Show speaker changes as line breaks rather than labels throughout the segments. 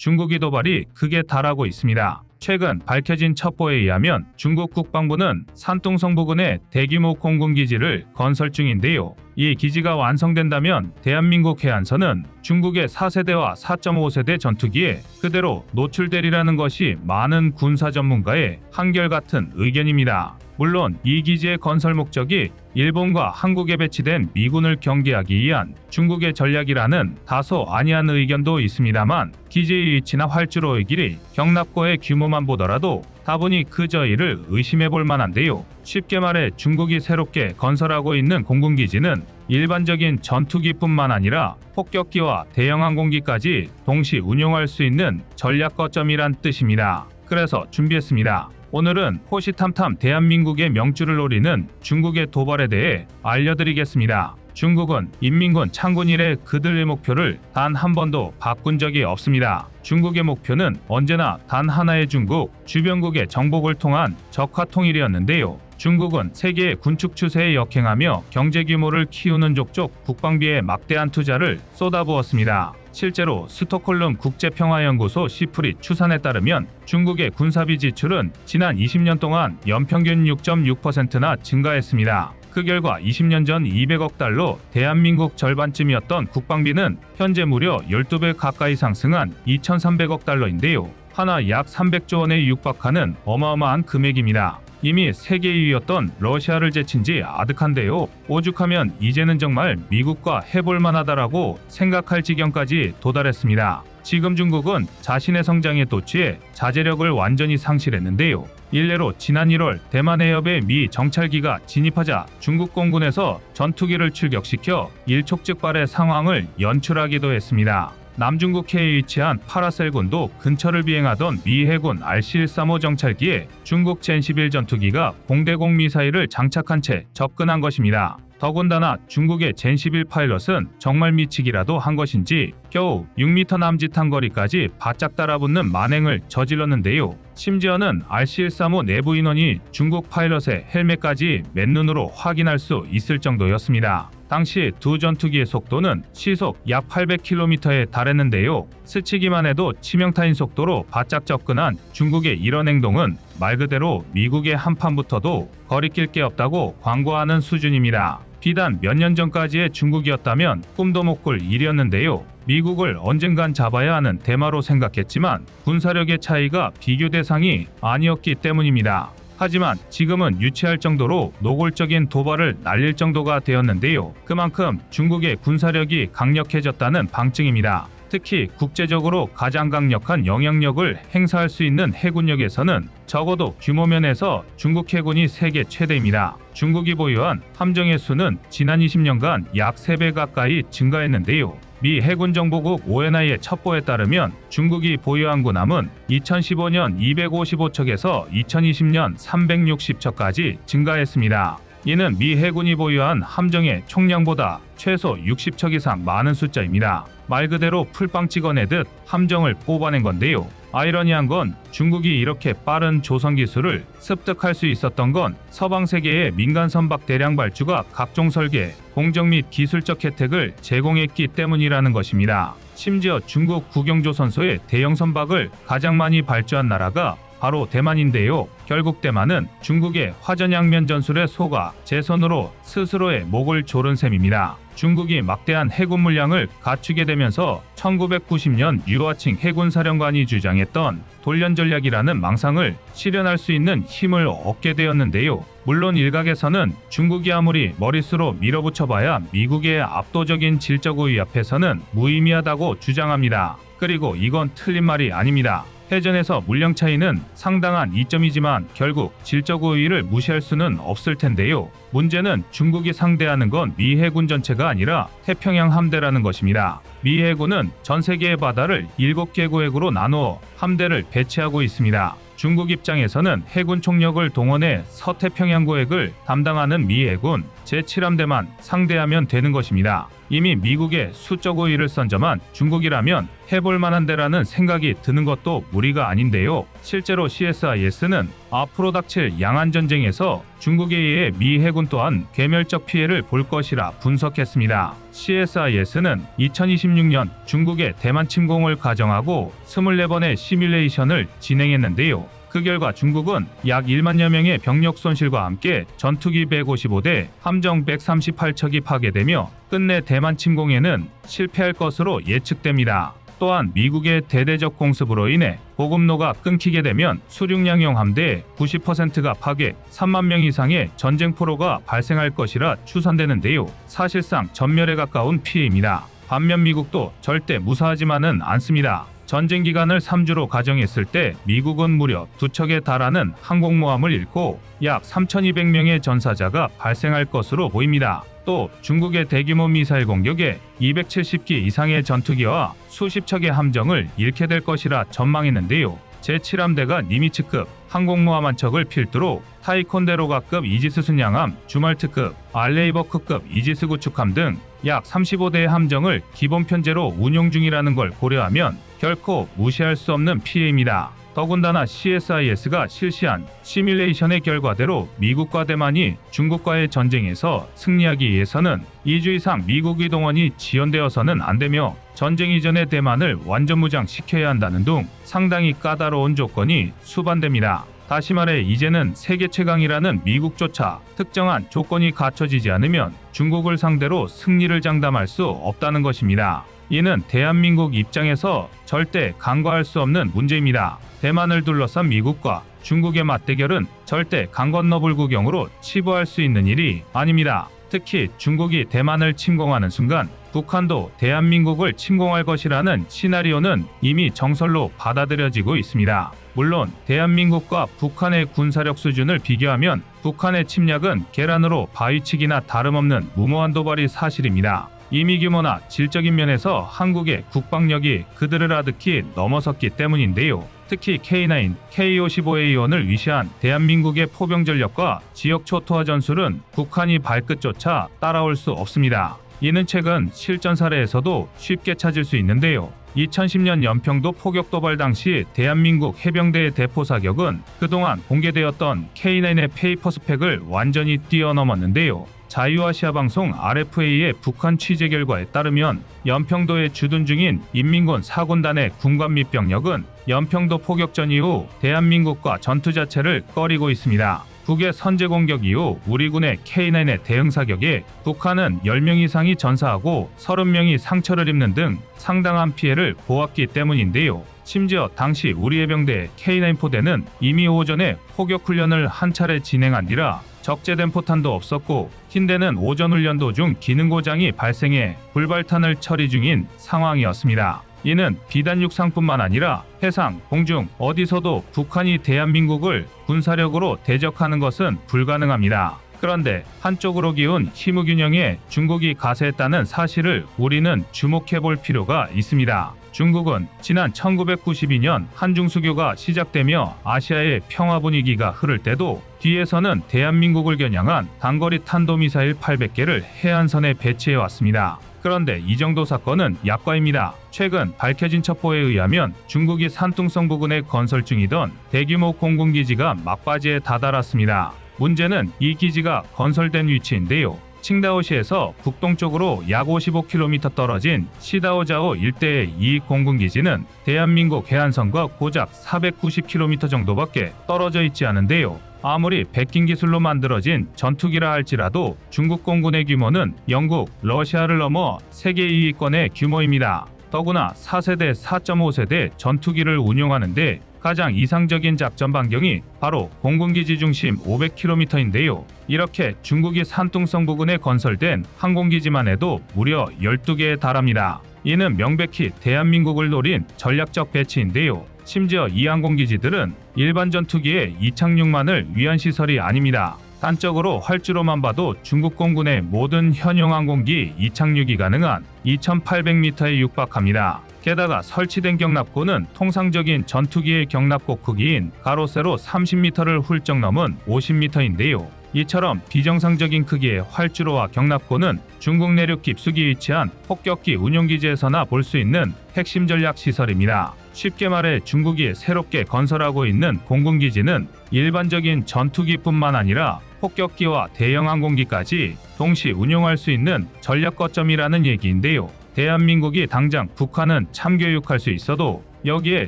중국의 도발이 극에 달하고 있습니다. 최근 밝혀진 첩보에 의하면 중국 국방부는 산둥성 부근에 대규모 공군기지를 건설 중인데요. 이 기지가 완성된다면 대한민국 해안선은 중국의 4세대와 4.5세대 전투기에 그대로 노출되리라는 것이 많은 군사 전문가의 한결같은 의견입니다. 물론 이 기지의 건설 목적이 일본과 한국에 배치된 미군을 경계하기 위한 중국의 전략이라는 다소 아니한 의견도 있습니다만 기지의 위치나 활주로의 길이 경납고의 규모만 보더라도 다분히 그저 이를 의심해 볼 만한데요. 쉽게 말해 중국이 새롭게 건설하고 있는 공군기지는 일반적인 전투기뿐만 아니라 폭격기와 대형 항공기까지 동시 운용할 수 있는 전략 거점이란 뜻입니다. 그래서 준비했습니다. 오늘은 호시탐탐 대한민국의 명줄을 노리는 중국의 도발에 대해 알려드리겠습니다. 중국은 인민군 창군 이래 그들의 목표를 단 한 번도 바꾼 적이 없습니다. 중국의 목표는 언제나 단 하나의 중국, 주변국의 정복을 통한 적화 통일이었는데요. 중국은 세계의 군축 추세에 역행하며 경제 규모를 키우는 족족 국방비에 막대한 투자를 쏟아부었습니다. 실제로 스톡홀름 국제평화연구소 시프리 추산에 따르면 중국의 군사비 지출은 지난 20년 동안 연평균 6.6%나 증가했습니다. 그 결과 20년 전 200억 달러, 대한민국 절반쯤이었던 국방비는 현재 무려 12배 가까이 상승한 2,300억 달러인데요. 하나 약 300조 원에 육박하는 어마어마한 금액입니다. 이미 세계 2위였던 러시아를 제친 지 아득한데요. 오죽하면 이제는 정말 미국과 해볼 만하다라고 생각할 지경까지 도달했습니다. 지금 중국은 자신의 성장에 도취해 자제력을 완전히 상실했는데요. 일례로 지난 1월 대만 해협에 미 정찰기가 진입하자 중국 공군에서 전투기를 출격시켜 일촉즉발의 상황을 연출하기도 했습니다. 남중국해에 위치한 파라셀군도 근처를 비행하던 미 해군 RC-135 정찰기에 중국 젠11 전투기가 공대공 미사일을 장착한 채 접근한 것입니다. 더군다나 중국의 젠11 파일럿은 정말 미치기라도 한 것인지 겨우 6m 남짓한 거리까지 바짝 따라붙는 만행을 저질렀는데요. 심지어는 RC-135 내부 인원이 중국 파일럿의 헬멧까지 맨눈으로 확인할 수 있을 정도였습니다. 당시 두 전투기의 속도는 시속 약 800km에 달했는데요. 스치기만 해도 치명타인 속도로 바짝 접근한 중국의 이런 행동은 말 그대로 미국의 한판부터도 거리낄 게 없다고 광고하는 수준입니다. 비단 몇 년 전까지의 중국이었다면 꿈도 못 꿀 일이었는데요. 미국을 언젠간 잡아야 하는 대마로 생각했지만 군사력의 차이가 비교 대상이 아니었기 때문입니다. 하지만 지금은 유치할 정도로 노골적인 도발을 날릴 정도가 되었는데요. 그만큼 중국의 군사력이 강력해졌다는 방증입니다. 특히 국제적으로 가장 강력한 영향력을 행사할 수 있는 해군력에서는 적어도 규모 면에서 중국 해군이 세계 최대입니다. 중국이 보유한 함정의 수는 지난 20년간 약 3배 가까이 증가했는데요. 미 해군정보국 ONI의 첩보에 따르면 중국이 보유한 군함은 2015년 255척에서 2020년 360척까지 증가했습니다. 이는 미 해군이 보유한 함정의 총량보다 최소 60척 이상 많은 숫자입니다. 말 그대로 풀빵 찍어내듯 함정을 뽑아낸 건데요. 아이러니한 건 중국이 이렇게 빠른 조선 기술을 습득할 수 있었던 건 서방 세계의 민간 선박 대량 발주가 각종 설계, 공정 및 기술적 혜택을 제공했기 때문이라는 것입니다. 심지어 중국 국영조선소의 대형 선박을 가장 많이 발주한 나라가 바로 대만인데요. 결국 대만은 중국의 화전양면 전술에 속아 제 손으로 스스로의 목을 조른 셈입니다. 중국이 막대한 해군 물량을 갖추게 되면서 1990년 유아칭 해군사령관이 주장했던 돌연 전략이라는 망상을 실현할 수 있는 힘을 얻게 되었는데요. 물론 일각에서는 중국이 아무리 머릿수로 밀어붙여봐야 미국의 압도적인 질적 우위 앞에서는 무의미하다고 주장합니다. 그리고 이건 틀린 말이 아닙니다. 해전에서 물량 차이는 상당한 이점이지만 결국 질적 우위를 무시할 수는 없을 텐데요. 문제는 중국이 상대하는 건 미 해군 전체가 아니라 태평양 함대라는 것입니다. 미 해군은 전 세계의 바다를 7개 구역으로 나누어 함대를 배치하고 있습니다. 중국 입장에서는 해군 총력을 동원해 서태평양 구역을 담당하는 미 해군 제7함대만 상대하면 되는 것입니다. 이미 미국의 수적 우위를 선점한 중국이라면 해볼 만한 데라는 생각이 드는 것도 무리가 아닌데요. 실제로 CSIS는 앞으로 닥칠 양안 전쟁에서 중국에 의해 미 해군 또한 괴멸적 피해를 볼 것이라 분석했습니다. CSIS는 2026년 중국의 대만 침공을 가정하고 24번의 시뮬레이션을 진행했는데요. 그 결과 중국은 약 1만여 명의 병력 손실과 함께 전투기 155대, 함정 138척이 파괴되며 끝내 대만 침공에는 실패할 것으로 예측됩니다. 또한 미국의 대대적 공습으로 인해 보급로가 끊기게 되면 수륙양용 함대의 90%가 파괴, 3만 명 이상의 전쟁 포로가 발생할 것이라 추산되는데요. 사실상 전멸에 가까운 피해입니다. 반면 미국도 절대 무사하지만은 않습니다. 전쟁 기간을 3주로 가정했을 때 미국은 무려 2척에 달하는 항공모함을 잃고 약 3,200명의 전사자가 발생할 것으로 보입니다. 또 중국의 대규모 미사일 공격에 270기 이상의 전투기와 수십 척의 함정을 잃게 될 것이라 전망했는데요. 제7함대가 니미츠급 항공모함 한 척을 필두로 타이콘데로가급 이지스 순양함, 주말트급, 알레이버크급 이지스 구축함 등 약 35대의 함정을 기본 편제로 운용 중이라는 걸 고려하면 결코 무시할 수 없는 피해입니다. 더군다나 CSIS가 실시한 시뮬레이션의 결과대로 미국과 대만이 중국과의 전쟁에서 승리하기 위해서는 2주 이상 미국의 동원이 지연되어서는 안 되며 전쟁 이전의 대만을 완전 무장시켜야 한다는 등 상당히 까다로운 조건이 수반됩니다. 다시 말해 이제는 세계 최강이라는 미국조차 특정한 조건이 갖춰지지 않으면 중국을 상대로 승리를 장담할 수 없다는 것입니다. 이는 대한민국 입장에서 절대 간과할 수 없는 문제입니다. 대만을 둘러싼 미국과 중국의 맞대결은 절대 강 건너 불구경으로 치부할 수 있는 일이 아닙니다. 특히 중국이 대만을 침공하는 순간 북한도 대한민국을 침공할 것이라는 시나리오는 이미 정설로 받아들여지고 있습니다. 물론 대한민국과 북한의 군사력 수준을 비교하면 북한의 침략은 계란으로 바위치기나 다름없는 무모한 도발이 사실입니다. 이미 규모나 질적인 면에서 한국의 국방력이 그들을 아득히 넘어섰기 때문인데요. 특히 K9, K55A1을 위시한 대한민국의 포병 전력과 지역 초토화 전술은 북한이 발끝조차 따라올 수 없습니다. 이는 최근 실전 사례에서도 쉽게 찾을 수 있는데요. 2010년 연평도 포격 도발 당시 대한민국 해병대의 대포 사격은 그동안 공개되었던 K9의 페이퍼 스펙을 완전히 뛰어넘었는데요. 자유아시아 방송 RFA의 북한 취재 결과에 따르면 연평도에 주둔 중인 인민군 4군단의 군관 및 병력은 연평도 포격전 이후 대한민국과 전투 자체를 꺼리고 있습니다. 북의 선제 공격 이후 우리 군의 K9의 대응 사격에 북한은 10명 이상이 전사하고 30명이 상처를 입는 등 상당한 피해를 보았기 때문인데요. 심지어 당시 우리 해병대 K9 포대는 이미 오전에 포격 훈련을 한 차례 진행한 뒤라 적재된 포탄도 없었고 흰대는 오전 훈련 도중 기능 고장이 발생해 불발탄을 처리 중인 상황이었습니다. 이는 비단 육상뿐만 아니라 해상, 공중 어디서도 북한이 대한민국을 군사력으로 대적하는 것은 불가능합니다. 그런데 한쪽으로 기운 힘의균형에 중국이 가세했다는 사실을 우리는 주목해 볼 필요가 있습니다. 중국은 지난 1992년 한중수교가 시작되며 아시아의 평화 분위기가 흐를 때도 뒤에서는 대한민국을 겨냥한 단거리 탄도미사일 800개를 해안선에 배치해왔습니다. 그런데 이 정도 사건은 약과입니다. 최근 밝혀진 첩보에 의하면 중국이 산둥성 부근에 건설 중이던 대규모 공군기지가 막바지에 다다랐습니다. 문제는 이 기지가 건설된 위치인데요. 칭다오시에서 북동쪽으로 약 55km 떨어진 시다오자오 일대의 이 공군기지는 대한민국 해안선과 고작 490km 정도밖에 떨어져 있지 않은데요. 아무리 백긴 기술로 만들어진 전투기라 할지라도 중국 공군의 규모는 영국, 러시아를 넘어 세계 2위권의 규모입니다. 더구나 4세대, 4.5세대 전투기를 운용하는데 가장 이상적인 작전 반경이 바로 공군기지 중심 500km인데요. 이렇게 중국이 산둥성 부근에 건설된 항공기지만 해도 무려 12개에 달합니다. 이는 명백히 대한민국을 노린 전략적 배치인데요. 심지어 이 항공기지들은 일반 전투기의 이착륙만을 위한 시설이 아닙니다. 단적으로 활주로만 봐도 중국 공군의 모든 현용 항공기 이착륙이 가능한 2800m에 육박합니다. 게다가 설치된 경납고는 통상적인 전투기의 경납고 크기인 가로 세로 30m를 훌쩍 넘은 50m인데요. 이처럼 비정상적인 크기의 활주로와 경납고는 중국 내륙 깊숙이 위치한 폭격기 운용기지에서나 볼 수 있는 핵심 전략 시설입니다. 쉽게 말해 중국이 새롭게 건설하고 있는 공군기지는 일반적인 전투기뿐만 아니라 폭격기와 대형 항공기까지 동시 운용할 수 있는 전략 거점이라는 얘기인데요. 대한민국이 당장 북한은 참교육할 수 있어도 여기에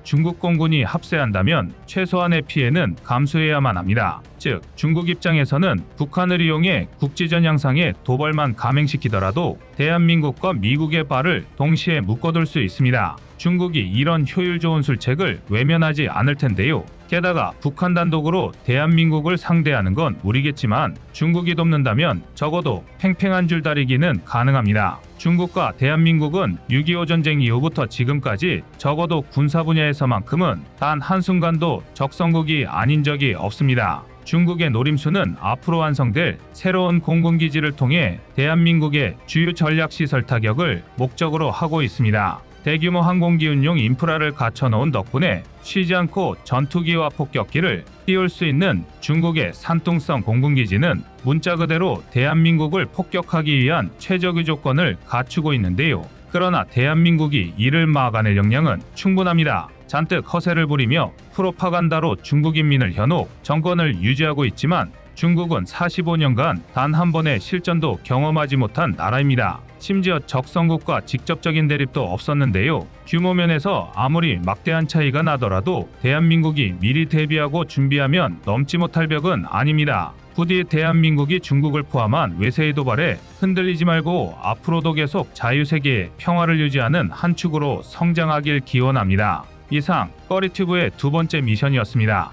중국 공군이 합세한다면 최소한의 피해는 감수해야만 합니다. 즉, 중국 입장에서는 북한을 이용해 국지전 양상에 도발만 감행시키더라도 대한민국과 미국의 발을 동시에 묶어둘 수 있습니다. 중국이 이런 효율 좋은 술책을 외면하지 않을 텐데요. 게다가 북한 단독으로 대한민국을 상대하는 건 무리겠지만 중국이 돕는다면 적어도 팽팽한 줄다리기는 가능합니다. 중국과 대한민국은 6.25 전쟁 이후부터 지금까지 적어도 군사 분야에서만큼은 단 한순간도 적성국이 아닌 적이 없습니다. 중국의 노림수는 앞으로 완성될 새로운 공군기지를 통해 대한민국의 주요 전략시설 타격을 목적으로 하고 있습니다. 대규모 항공기 운용 인프라를 갖춰놓은 덕분에 쉬지 않고 전투기와 폭격기를 띄울 수 있는 중국의 산둥성 공군기지는 문자 그대로 대한민국을 폭격하기 위한 최적의 조건을 갖추고 있는데요. 그러나 대한민국이 이를 막아낼 역량은 충분합니다. 잔뜩 허세를 부리며 프로파간다로 중국 인민을 현혹 정권을 유지하고 있지만 중국은 45년간 단 한 번의 실전도 경험하지 못한 나라입니다. 심지어 적성국과 직접적인 대립도 없었는데요. 규모 면에서 아무리 막대한 차이가 나더라도 대한민국이 미리 대비하고 준비하면 넘지 못할 벽은 아닙니다. 부디 대한민국이 중국을 포함한 외세의 도발에 흔들리지 말고 앞으로도 계속 자유세계의 평화를 유지하는 한 축으로 성장하길 기원합니다. 이상 꺼리튜브의 두 번째 미션이었습니다.